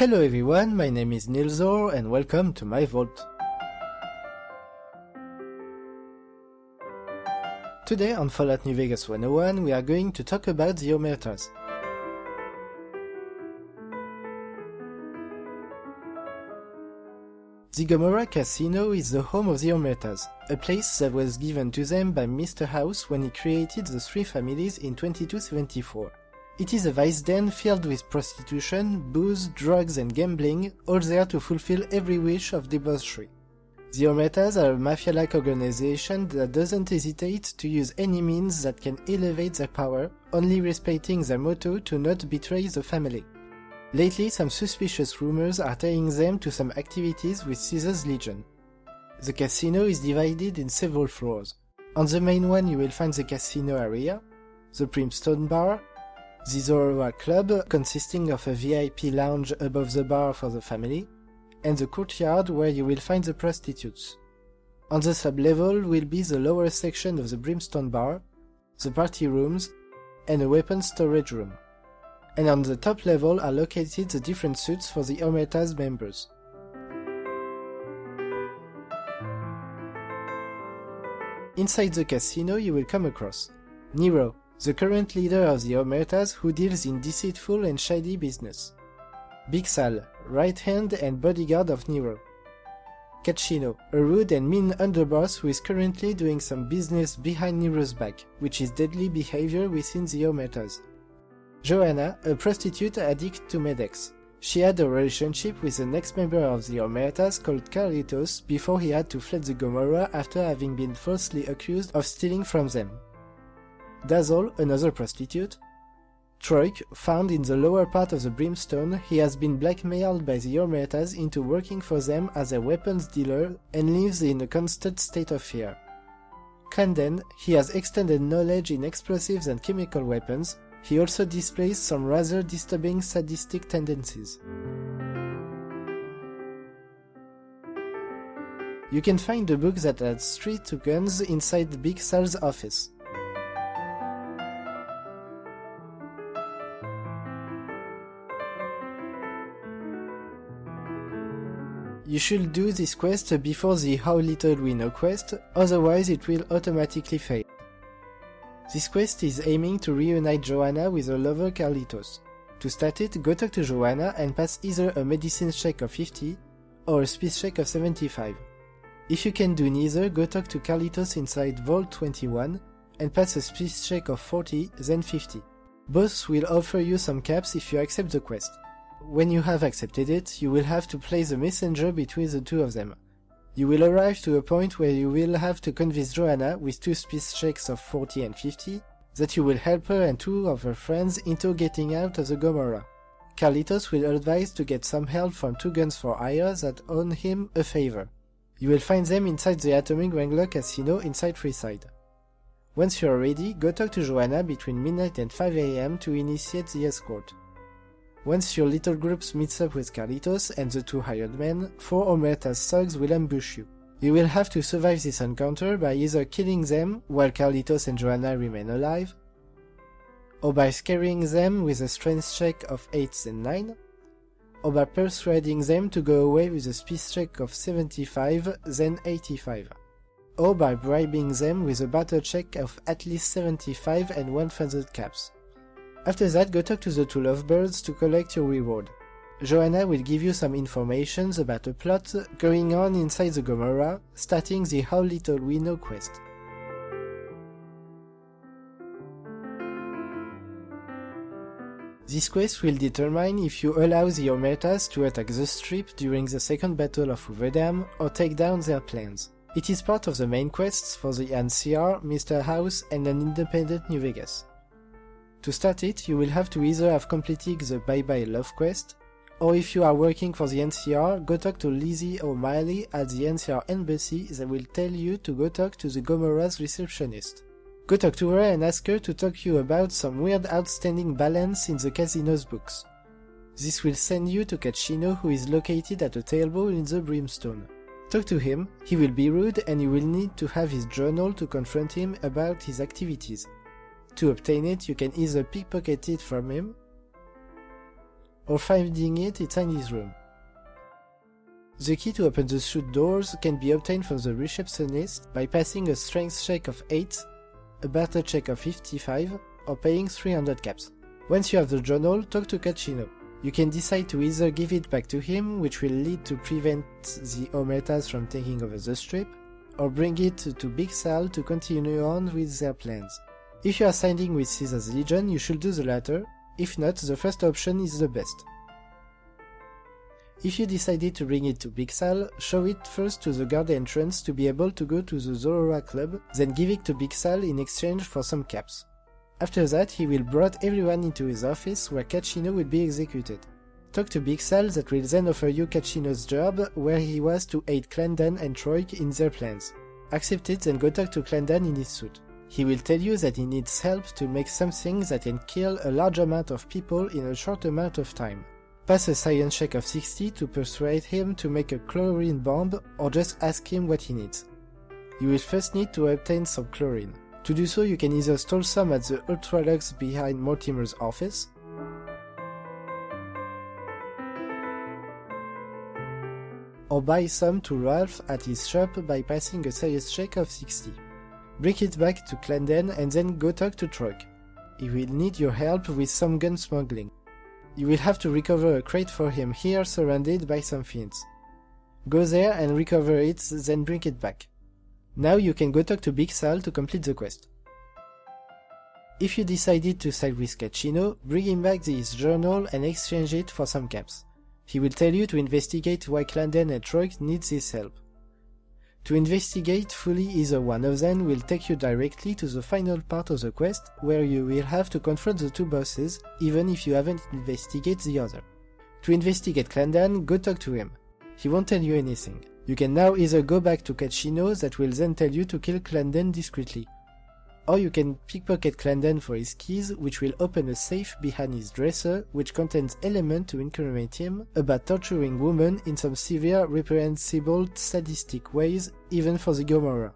Hello everyone, my name is Nilzor and welcome to my vault. Today on Fallout New Vegas 101 we are going to talk about the Omertas. The Gomorrah Casino is the home of the Omertas, a place that was given to them by Mr. House when he created the three families in 2274. It is a vice den filled with prostitution, booze, drugs and gambling, all there to fulfill every wish of debauchery. The Omertas are a mafia-like organization that doesn't hesitate to use any means that can elevate their power, only respecting their motto to not betray the family. Lately, some suspicious rumors are tying them to some activities with Caesar's Legion. The casino is divided in several floors. On the main one you will find the casino area, the Brimstone Bar, the Zorora Club, consisting of a VIP lounge above the bar for the family, and the courtyard where you will find the prostitutes. On the sub-level will be the lower section of the Brimstone Bar, the party rooms, and a weapons storage room. And on the top level are located the different suites for the Omertas members. Inside the casino you will come across Nero, the current leader of the Omertas who deals in deceitful and shady business. Big Sal, right hand and bodyguard of Nero. Cacchino, a rude and mean underboss who is currently doing some business behind Nero's back, which is deadly behavior within the Omertas. Joanna, a prostitute addict to Medex. She had a relationship with the next member of the Omertas called Carlitos before he had to flee the Gomorrah after having been falsely accused of stealing from them. Dazzle, another prostitute. Troik, found in the lower part of the Brimstone, he has been blackmailed by the Omertas into working for them as a weapons dealer and lives in a constant state of fear. Kanden, he has extended knowledge in explosives and chemical weapons. He also displays some rather disturbing sadistic tendencies. You can find a book that adds 3 tokens inside Big Sal's office. You should do this quest before the How Little We Know quest, otherwise it will automatically fail. This quest is aiming to reunite Joanna with her lover Carlitos. To start it, go talk to Joanna and pass either a medicine check of 50 or a speed check of 75. If you can do neither, go talk to Carlitos inside Vault 21 and pass a speed check of 40, then 50. Both will offer you some caps if you accept the quest. When you have accepted it, you will have to play the messenger between the two of them. You will arrive to a point where you will have to convince Joanna, with 2 speed checks of 40 and 50, that you will help her and 2 of her friends into getting out of the Gomorrah. Carlitos will advise to get some help from 2 guns for hire that owe him a favor. You will find them inside the Atomic Wrangler Casino inside Freeside. Once you are ready, go talk to Joanna between midnight and 5 AM to initiate the escort. Once your little groups meets up with Carlitos and the 2 hired men, 4 Omertas thugs will ambush you. You will have to survive this encounter by either killing them while Carlitos and Joanna remain alive, or by scaring them with a strength check of 8 and 9, or by persuading them to go away with a speed check of 75 then 85, or by bribing them with a battle check of at least 75 and 1,000 caps. After that, go talk to the 2 lovebirds to collect your reward. Joanna will give you some information about a plot going on inside the Gomorrah, starting the How Little We Know quest. This quest will determine if you allow the Omertas to attack the Strip during the Second Battle of Hoover or take down their plans. It is part of the main quests for the NCR, Mr. House and an independent New Vegas. To start it, you will have to either have completed the Bye Bye Love quest, or if you are working for the NCR, go talk to Lizzie O'Malley at the NCR embassy that will tell you to go talk to the Gomorrah's receptionist. Go talk to her and ask her to talk to you about some weird outstanding balance in the casino's books. This will send you to Cacchino, who is located at a table in the Brimstone. Talk to him, he will be rude and you will need to have his journal to confront him about his activities. To obtain it, you can either pickpocket it from him, or finding it inside his room. The key to open the suite doors can be obtained from the receptionist by passing a strength check of 8, a battle check of 55, or paying 300 caps. Once you have the journal, talk to Kachino. You can decide to either give it back to him, which will lead to prevent the Omertas from taking over the strip, or bring it to Big Sal to continue on with their plans. If you are siding with Caesar's Legion, you should do the latter. If not, the first option is the best. If you decided to bring it to Big Sal, show it first to the guard entrance to be able to go to the Zorora Club, then give it to Big Sal in exchange for some caps. After that, he will brought everyone into his office where Kachino will be executed. Talk to Big Sal that will then offer you Kachino's job, where he was to aid Clandan and Troik in their plans. Accept it, then go talk to Clandan in his suit. He will tell you that he needs help to make something that can kill a large amount of people in a short amount of time. Pass a science check of 60 to persuade him to make a chlorine bomb, or just ask him what he needs. You will first need to obtain some chlorine. To do so, you can either stole some at the Ultralux behind Mortimer's office, or buy some to Ralph at his shop by passing a science check of 60. Bring it back to Clandan and then go talk to Troik. He will need your help with some gun smuggling. You will have to recover a crate for him here surrounded by some fiends. Go there and recover it, then bring it back. Now you can go talk to Big Sal to complete the quest. If you decided to side with Kachino, bring him back his journal and exchange it for some caps. He will tell you to investigate why Clandan and Troik needs his help. To investigate fully either one of them will take you directly to the final part of the quest, where you will have to confront the two bosses, even if you haven't investigated the other. To investigate Clandan, go talk to him. He won't tell you anything. You can now either go back to Kachino that will then tell you to kill Clandan discreetly. Or you can pickpocket Clandan for his keys, which will open a safe behind his dresser, which contains elements to incriminate him about torturing women in some severe, reprehensible, sadistic ways, even for the Gomorrah.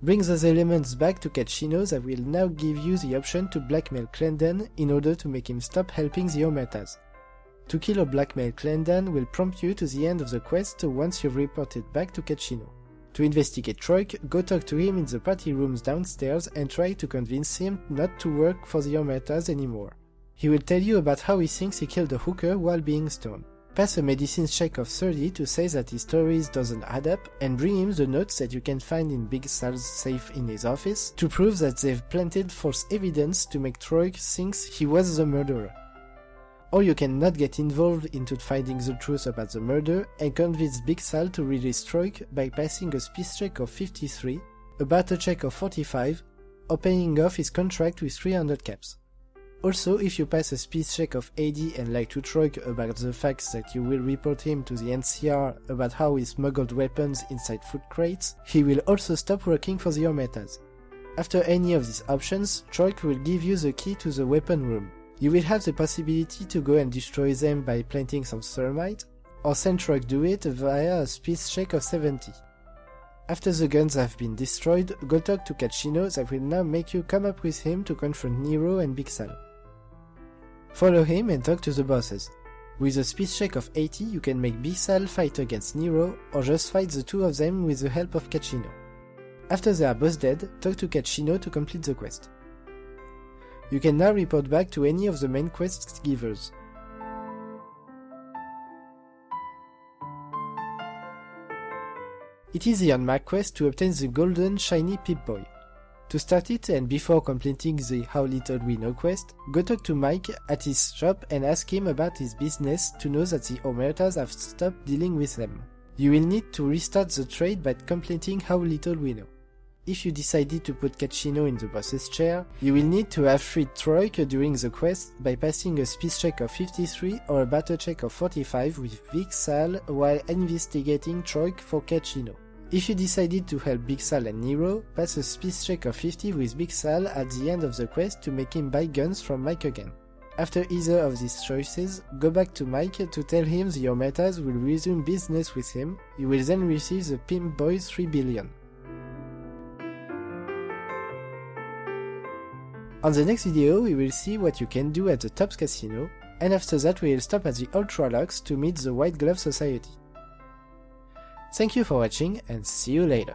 Bring those elements back to Kachino that will now give you the option to blackmail Clandan in order to make him stop helping the Omertas. To kill or blackmail Clandan will prompt you to the end of the quest once you've reported back to Kachino. To investigate Troik, go talk to him in the party rooms downstairs and try to convince him not to work for the Omertas anymore. He will tell you about how he thinks he killed a hooker while being stoned. Pass a medicine check of 30 to say that his stories doesn't add up, and bring him the notes that you can find in Big Sal's safe in his office to prove that they've planted false evidence to make Troik think he was the murderer. Or you can not get involved into finding the truth about the murder and convince Big Sal to release Troik by passing a speech check of 53, a battle check of 45, or paying off his contract with 300 caps. Also, if you pass a speech check of 80 and lie to Troik about the fact that you will report him to the NCR about how he smuggled weapons inside food crates, he will also stop working for the Omertas. After any of these options, Troik will give you the key to the weapon room. You will have the possibility to go and destroy them by planting some thermite, or send Troik do it via a speech check of 70. After the guns have been destroyed, go talk to Kachino that will now make you come up with him to confront Nero and Big Sal. Follow him and talk to the bosses. With a speech check of 80 you can make Big Sal fight against Nero, or just fight the two of them with the help of Kachino. After they are both dead, talk to Kachino to complete the quest. You can now report back to any of the main quest givers. It is the on Mac quest to obtain the golden shiny Pip-Boy. To start it and before completing the How Little We Know quest, go talk to Mike at his shop and ask him about his business to know that the Omertas have stopped dealing with them. You will need to restart the trade by completing How Little We Know. If you decided to put Kachino in the boss's chair, you will need to have freed Troik during the quest by passing a speech check of 53 or a battle check of 45 with Big Sal while investigating Troik for Kachino. If you decided to help Big Sal and Nero, pass a speech check of 50 with Big Sal at the end of the quest to make him buy guns from Mike again. After either of these choices, go back to Mike to tell him the Omertas will resume business with him. You will then receive the Pip-Boy 3 billion. On the next video we will see what you can do at the Tops Casino, and after that we will stop at the Ultralux to meet the White Glove Society. Thank you for watching and see you later.